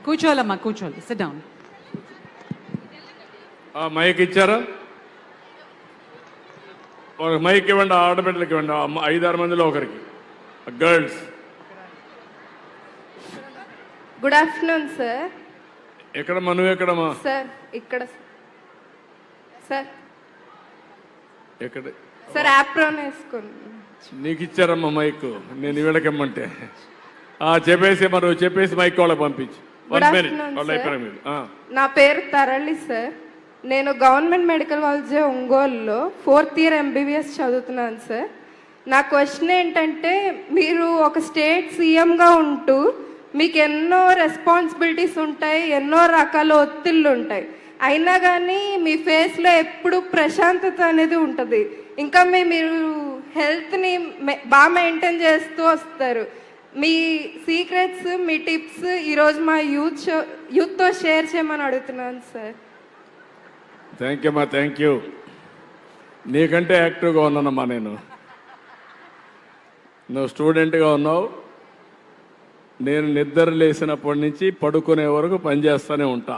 కూర్చోవాలమ్మా, కూర్చోవాలి. SIT down. Mic ఇచ్చారా? ఒక మైక్ ఇవ్వండి, ఆడబిడ్డలకి ఇవ్వండి. 5-6 మందిలో ఒకరికి. గర్ల్స్. Good afternoon sir. ఎక్కడమ్మా? నువ్వు ఎక్కడమ్మా? సార్ ఇక్కడ. సార్ ఎక్కడ? సార్ యాప్రోన్ వేసుకోండి. నీకు ఇచ్చారమ్మా మైక్, నేను వీళ్ళకిమ్మంటే. చెప్పేసి మరి చెప్పేసి మైక్ వాళ్ళకి పంపించి. నా పేరు తరళి సార్. నేను గవర్నమెంట్ మెడికల్ కాలేజ్ ఒంగోలులో 4th ఇయర్ MBBS చదువుతున్నాను సార్. నా క్వశ్చన్ ఏంటంటే, మీరు ఒక స్టేట్ సీఎంగా ఉంటూ మీకు ఎన్నో రెస్పాన్సిబిలిటీస్ ఉంటాయి, ఎన్నో రకాల ఒత్తిళ్ళు ఉంటాయి, అయినా కానీ మీ ఫేస్లో ఎప్పుడు ప్రశాంతత అనేది ఉంటుంది. ఇంకా మీరు హెల్త్ని బాగా మెయింటైన్ చేస్తూ వస్తారు. మీ సీక్రెట్స్, మీ టిప్స్ ఈరోజు మా యూత్తో షేర్ చేయమని అడుగుతున్నాను సార్. థ్యాంక్ యూ అమ్మా, థ్యాంక్ యూ. నీకంటే యాక్టివ్గా ఉన్నానమ్మా నేను. నువ్వు స్టూడెంట్గా ఉన్నావు, నేను నిద్ర లేచినప్పటి నుంచి పడుకునే వరకు పనిచేస్తూనే ఉంటా.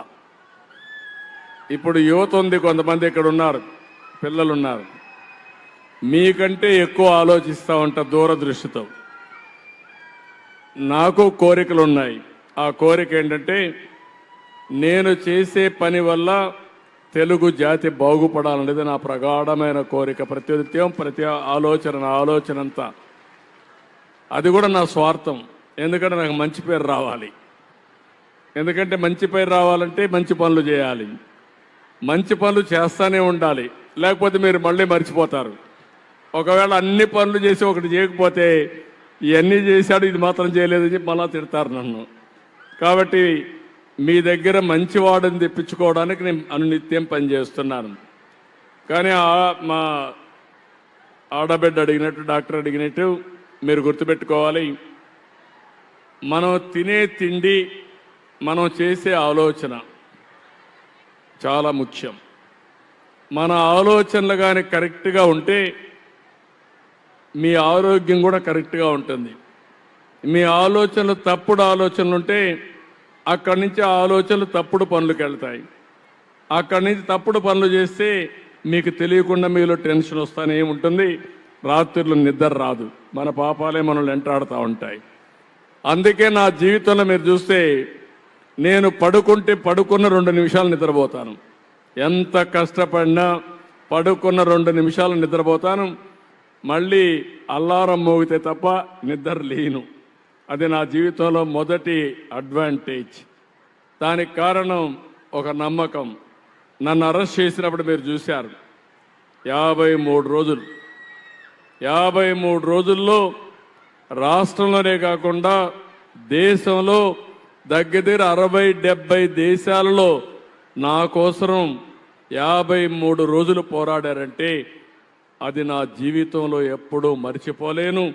ఇప్పుడు యువత ఉంది, కొంతమంది ఇక్కడ ఉన్నారు, పిల్లలు ఉన్నారు, మీకంటే ఎక్కువ ఆలోచిస్తూ ఉంటా దూరదృష్టితో. నాకు కోరికలు ఉన్నాయి. ఆ కోరిక ఏంటంటే, నేను చేసే పని వల్ల తెలుగు జాతి బాగుపడాలనేది నా ప్రగాఢమైన కోరిక. ప్రతినిత్యం ప్రతి ఆలోచన అంతా అది కూడా నా స్వార్థం. ఎందుకంటే నాకు మంచి పేరు రావాలి. ఎందుకంటే మంచి పేరు రావాలంటే మంచి పనులు చేయాలి, మంచి పనులు చేస్తూనే ఉండాలి, లేకపోతే మీరు మళ్ళీ మర్చిపోతారు. ఒకవేళ అన్ని పనులు చేసి ఒకటి చేయకపోతే ఇవన్నీ చేశాడు ఇది మాత్రం చేయలేదని చెప్పి మళ్ళా తిడతారు నన్ను. కాబట్టి మీ దగ్గర మంచివాడని తెప్పించుకోవడానికి నేను అనునిత్యం పనిచేస్తున్నాను. కానీ మా ఆడబిడ్డ అడిగినట్టు, డాక్టర్ అడిగినట్టు మీరు గుర్తుపెట్టుకోవాలి, మనం తినే తిండి, మనం చేసే ఆలోచన చాలా ముఖ్యం. మన ఆలోచనలు కానీ కరెక్ట్గా ఉంటే మీ ఆరోగ్యం కూడా కరెక్ట్గా ఉంటుంది. మీ ఆలోచనలు తప్పుడు ఆలోచనలు ఉంటే అక్కడి నుంచి ఆ ఆలోచనలు తప్పుడు పనులకు వెళ్తాయి. అక్కడి నుంచి తప్పుడు పనులు చేస్తే మీకు తెలియకుండా మీలో టెన్షన్ వస్తూనే ఉంటుంది, రాత్రులు నిద్ర రాదు, మన పాపాలే మనల్ని వెంటాడుతూ ఉంటాయి. అందుకే నా జీవితంలో మీరు చూస్తే నేను పడుకున్న 2 నిమిషాలు నిద్రపోతాను. ఎంత కష్టపడినా పడుకున్న 2 నిమిషాలు నిద్రపోతాను. మళ్ళీ అల్లారం మోగితే తప్ప నిద్ర లేను. అది నా జీవితంలో మొదటి అడ్వాంటేజ్. దానికి కారణం ఒక నమ్మకం. నన్ను అరెస్ట్ చేసినప్పుడు మీరు చూశారు, 53 రోజులు. 53 రోజుల్లో రాష్ట్రంలోనే కాకుండా దేశంలో దగ్గర 60-70 దేశాలలో నా కోసం 53 రోజులు పోరాడారంటే అది నా జీవితంలో ఎప్పుడూ మర్చిపోలేను.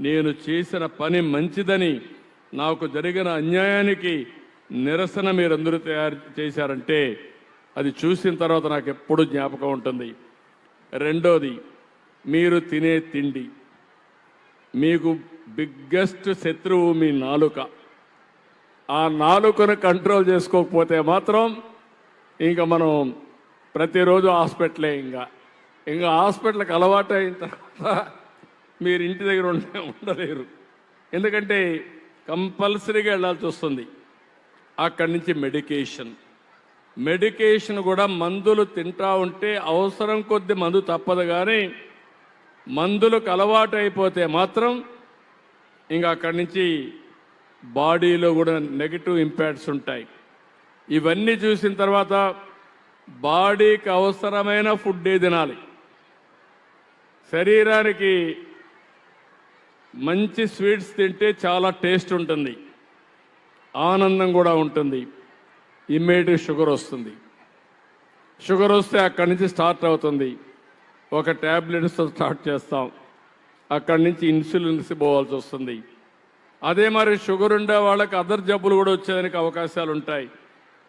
నేను చేసిన పని మంచిదని, నాకు జరిగిన అన్యాయానికి నిరసన మీరందరూ తయారు చేశారంటే అది చూసిన తర్వాత నాకు ఎప్పుడూ జ్ఞాపకం ఉంటుంది. రెండోది, మీరు తినే తిండి. మీకు బిగ్గెస్ట్ శత్రువు మీ నాలుక. ఆ నాలుకను కంట్రోల్ చేసుకోకపోతే మాత్రం ఇంకా మనం ప్రతిరోజు హాస్పిటలే. ఇంకా హాస్పిటల్కి అలవాటు అయిన తర్వాత మీరు ఇంటి దగ్గర ఉండలేరు. ఎందుకంటే కంపల్సరీగా వెళ్ళాల్సి వస్తుంది. అక్కడి నుంచి మెడికేషన్ కూడా మందులు తింటా ఉంటే అవసరం కొద్ది మందు తప్పదు. కానీ మందులకు అలవాటు అయిపోతే మాత్రం ఇంకా అక్కడి నుంచి బాడీలో కూడా నెగిటివ్ ఇంపాక్ట్స్ ఉంటాయి. ఇవన్నీ చూసిన తర్వాత బాడీకి అవసరమైన ఫుడ్డే తినాలి. శరీరానికి మంచి స్వీట్స్ తింటే చాలా టేస్ట్ ఉంటుంది, ఆనందం కూడా ఉంటుంది. ఇమ్మీడియట్ షుగర్ వస్తుంది. షుగర్ వస్తే అక్కడి నుంచి స్టార్ట్ అవుతుంది. ఒక ట్యాబ్లెట్స్తో స్టార్ట్ చేస్తాం, అక్కడి నుంచి ఇన్సులిన్స్ పోవాల్సి వస్తుంది. అదే మరి షుగర్ ఉండే వాళ్ళకి అదర్ జబ్బులు కూడా వచ్చేదానికి అవకాశాలు ఉంటాయి.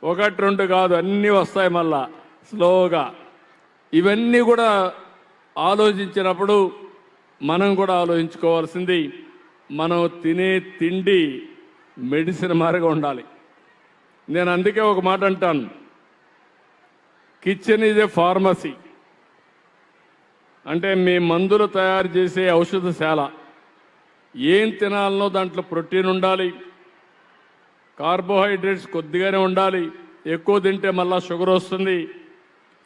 1-2 కాదు, అన్నీ వస్తాయి మళ్ళా స్లోగా. ఇవన్నీ కూడా ఆలోచించినప్పుడు మనం కూడా ఆలోచించుకోవాల్సింది, మనం తినే తిండి మెడిసిన్ మారిగా ఉండాలి. నేను అందుకే ఒక మాట అంటాను, కిచెన్ ఈజ్ ఏ ఫార్మసీ. అంటే మీ మందులు తయారు చేసే ఔషధశాల. ఏం తినాలనో దాంట్లో ప్రోటీన్ ఉండాలి, కార్బోహైడ్రేట్స్ కొద్దిగానే ఉండాలి. ఎక్కువ తింటే మళ్ళా షుగర్ వస్తుంది,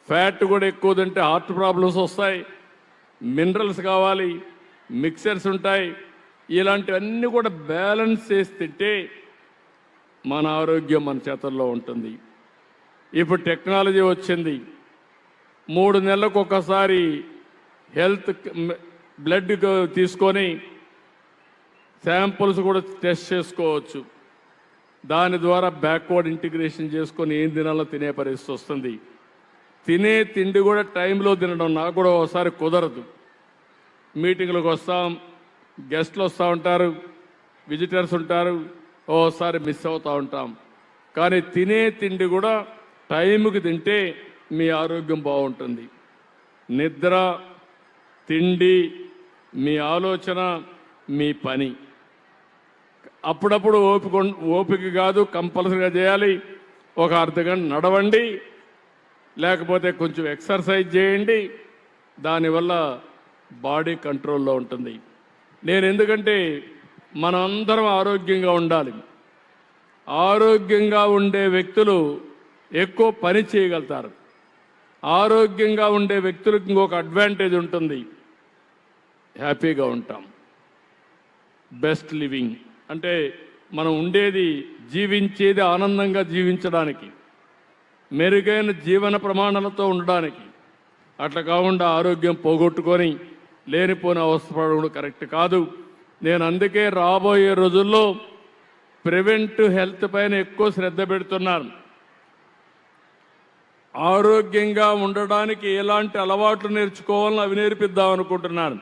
ఫ్యాట్ కూడా ఎక్కువ తింటే హార్ట్ ప్రాబ్లమ్స్ వస్తాయి, మినరల్స్ కావాలి, మిక్సర్స్ ఉంటాయి. ఇలాంటివన్నీ కూడా బ్యాలెన్స్ చేసి తింటే మన ఆరోగ్యం మన చేతుల్లో ఉంటుంది. ఇప్పుడు టెక్నాలజీ వచ్చింది, 3 నెలలకు ఒకసారి హెల్త్ బ్లడ్ తీసుకొని శాంపుల్స్ కూడా టెస్ట్ చేసుకోవచ్చు. దాని ద్వారా బ్యాక్వర్డ్ ఇంటిగ్రేషన్ చేసుకొని ఏం తినాలో తినే పరిస్థితి వస్తుంది. తినే తిండి కూడా టైంలో తినడం నాకు కూడా ఒకసారి కుదరదు. మీటింగ్లకు వస్తాం, గెస్ట్లు వస్తూ ఉంటారు, విజిటర్స్ ఉంటారు, ఓసారి మిస్ అవుతూ ఉంటాం. కానీ తినే తిండి కూడా టైంకి తింటే మీ ఆరోగ్యం బాగుంటుంది. నిద్ర, తిండి, మీ ఆలోచన, మీ పని. అప్పుడప్పుడు ఓపిక కాదు, కంపల్సరీగా చేయాలి. ఒక అర్ధగంట నడవండి, లేకపోతే కొంచెం ఎక్సర్సైజ్ చేయండి. దానివల్ల బాడీ కంట్రోల్లో ఉంటుంది. నేను ఎందుకంటే మనందరం ఆరోగ్యంగా ఉండాలి. ఆరోగ్యంగా ఉండే వ్యక్తులు ఎక్కువ పని చేయగలుగుతారు. ఆరోగ్యంగా ఉండే వ్యక్తులకు ఇంకొక అడ్వాంటేజ్ ఉంటుంది, హ్యాపీగా ఉంటాం. బెస్ట్ లివింగ్ అంటే మనం ఉండేది, జీవించేది ఆనందంగా జీవించడానికి, మెరుగైన జీవన ప్రమాణాలతో ఉండడానికి. అట్లా కాకుండా ఆరోగ్యం పోగొట్టుకొని లేనిపోయిన అవసరపడడం కరెక్ట్ కాదు. నేను అందుకే రాబోయే రోజుల్లో ప్రివెంటివ్ హెల్త్ పైన ఎక్కువ శ్రద్ధ పెడుతున్నాను. ఆరోగ్యంగా ఉండడానికి ఎలాంటి అలవాట్లు నేర్చుకోవాలని అవి నేర్పిద్దాం అనుకుంటున్నాను.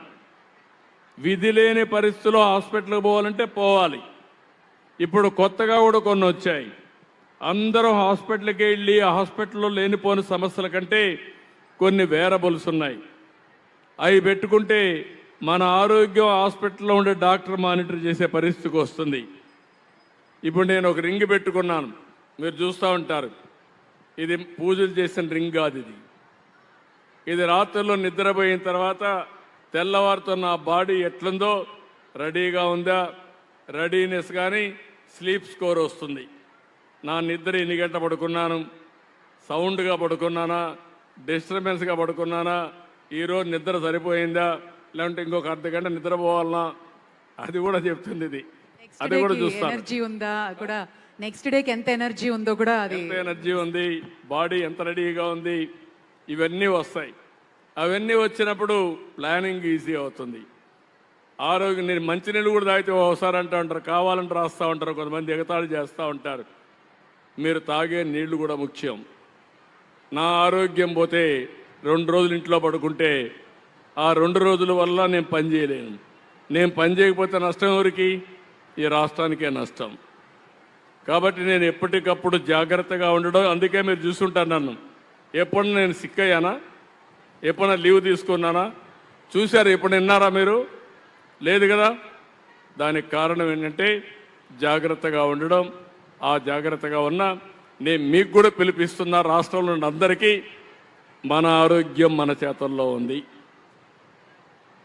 విధి లేని పరిస్థితుల్లో హాస్పిటల్కి పోవాలంటే పోవాలి. ఇప్పుడు కొత్తగా కూడా కొన్ని వచ్చాయి. అందరూ హాస్పిటల్కి వెళ్ళి ఆ హాస్పిటల్లో లేనిపోని సమస్యల కంటే కొన్ని వేరబుల్స్ ఉన్నాయి. అవి పెట్టుకుంటే మన ఆరోగ్యం హాస్పిటల్లో ఉండే డాక్టర్ మానిటర్ చేసే పరిస్థితికి వస్తుంది. ఇప్పుడు నేను ఒక రింగ్ పెట్టుకున్నాను, మీరు చూస్తూ ఉంటారు. ఇది పూజలు చేసిన రింగ్ కాదు. ఇది రాత్రుల్లో నిద్రపోయిన తర్వాత తెల్లవారితో నా బాడీ ఎట్లుందో, రెడీగా ఉందా, రెడీనెస్ కానీ స్లీప్ స్కోర్ వస్తుంది. నా నిద్ర ఎన్ని గంటలు పడుకున్నాను, సౌండ్గా పడుకున్నానా, డిస్టర్బెన్స్గా పడుకున్నానా, ఈరోజు నిద్ర సరిపోయిందా, లేదంటే ఇంకొక అర్ధగంట నిద్రపోవాలనా, అది కూడా చెప్తుంది. ఇది అది కూడా చూస్తాను. ఎనర్జీ ఉందా కూడా, నెక్స్ట్ డేకి ఎంత ఎనర్జీ ఉందో కూడా, అది ఎంత ఎనర్జీ ఉంది, బాడీ ఎంత రెడీగా ఉంది, ఇవన్నీ వస్తాయి. అవన్నీ వచ్చినప్పుడు ప్లానింగ్ ఈజీ అవుతుంది. ఆరోగ్యం. నేను మంచినీళ్ళు కూడా తాగితే ఒకసారి అంటూ ఉంటారు, కావాలంటే రాస్తూ ఉంటారు, కొంతమంది ఎగతాళి చేస్తూ ఉంటారు. మీరు తాగే నీళ్లు కూడా ముఖ్యం. నా ఆరోగ్యం పోతే 2 రోజులు ఇంట్లో పడుకుంటే ఆ 2 రోజుల వల్ల నేను పని చేయలేను. నేను పని చేయకపోతే నష్టం ఎవరికి? ఈ రాష్ట్రానికే నష్టం. కాబట్టి నేను ఎప్పటికప్పుడు జాగ్రత్తగా ఉండడం. అందుకే మీరు చూస్తుంటారు నన్ను, ఎప్పుడు నేను సిక్ అయ్యానా, ఎప్పుడైనా లీవ్ తీసుకున్నానా చూశారు? ఎప్పుడు విన్నారా మీరు? లేదు కదా. దానికి కారణం ఏంటంటే జాగ్రత్తగా ఉండడం. ఆ జాగ్రత్తగా ఉన్నా నేను మీకు కూడా పిలిపిస్తున్నా, రాష్ట్రంలో ఉన్న అందరికీ మన ఆరోగ్యం మన చేతుల్లో ఉంది.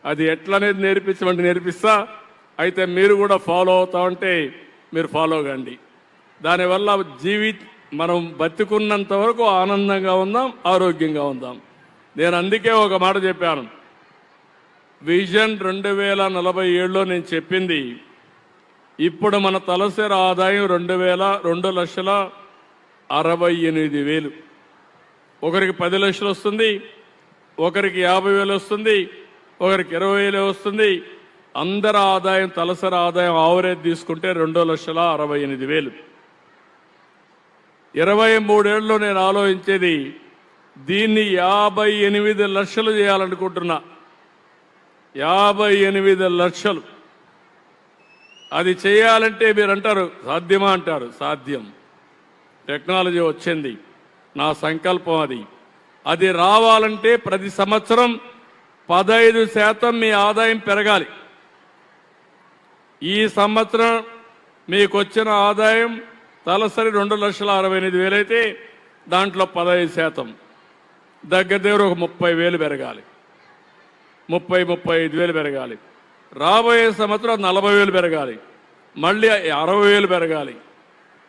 అది ఎట్లనేది నేర్పించమంటే నేర్పిస్తా. అయితే మీరు కూడా ఫాలో అవుతా ఉంటే మీరు ఫాలో కండి. దానివల్ల మనం బతికున్నంత వరకు ఆనందంగా ఉందాం, ఆరోగ్యంగా ఉందాం. నేను అందుకే ఒక మాట చెప్పాను, విజన్ 2047లో నేను చెప్పింది. ఇప్పుడు మన తలసరి ఆదాయం 2,68,000. ఒకరికి 10 లక్షలు వస్తుంది, ఒకరికి 50,000 వస్తుంది, ఒకరికి 20,000 వస్తుంది. అందరి ఆదాయం, తలసరి ఆదాయం ఆవరేజ్ తీసుకుంటే 2,68,000. 23 ఏళ్ళలో నేను ఆలోచించేది దీన్ని 58 లక్షలు చేయాలనుకుంటున్నా. 58 లక్షలు. అది చేయాలంటే మీరు అంటారు సాధ్యమా అంటారు, సాధ్యం. టెక్నాలజీ వచ్చింది, నా సంకల్పం అది. అది రావాలంటే ప్రతి సంవత్సరం 15% మీ ఆదాయం పెరగాలి. ఈ సంవత్సరం మీకు వచ్చిన ఆదాయం తలసరి 2,68,000 అయితే దాంట్లో 15%, దగ్గర ఒక 30,000 పెరగాలి, 35,000 పెరగాలి. రాబోయే సంవత్సరం 40,000 పెరగాలి, మళ్ళీ 60,000 పెరగాలి.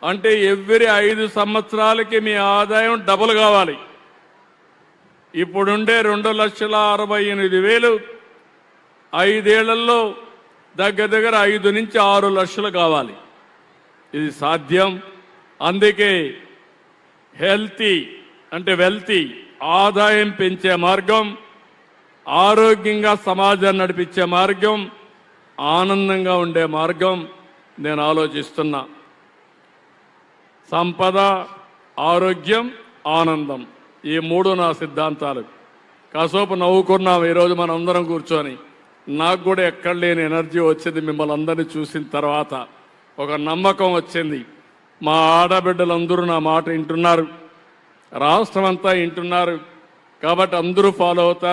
అంటే ఎవ్రీ 5 సంవత్సరాలకి మీ ఆదాయం డబుల్ కావాలి. ఇప్పుడుండే 2,68,000 5 ఏళ్లలో దగ్గర 5 నుంచి 6 లక్షలు కావాలి. ఇది సాధ్యం. అందుకే హెల్తీ అంటే వెల్తీ ఆదాయం పెంచే మార్గం, ఆరోగ్యంగా సమాజాన్ని నడిపించే మార్గం, ఆనందంగా ఉండే మార్గం నేను ఆలోచిస్తున్నా. సంపద, ఆరోగ్యం, ఆనందం, ఈ 3 నా సిద్ధాంతాలు. కాసేపు నవ్వుకున్నాం ఈరోజు మనం అందరం కూర్చొని. నాకు కూడా ఎక్కడ లేని ఎనర్జీ వచ్చింది మిమ్మల్ని అందరినీ చూసిన తర్వాత. ఒక నమ్మకం వచ్చింది. మా ఆడబిడ్డలందరూ నా మాట వింటున్నారు, రాష్ట్రం అంతా వింటున్నారు. కాబట్టి అందరూ ఫాలో అవుతారు.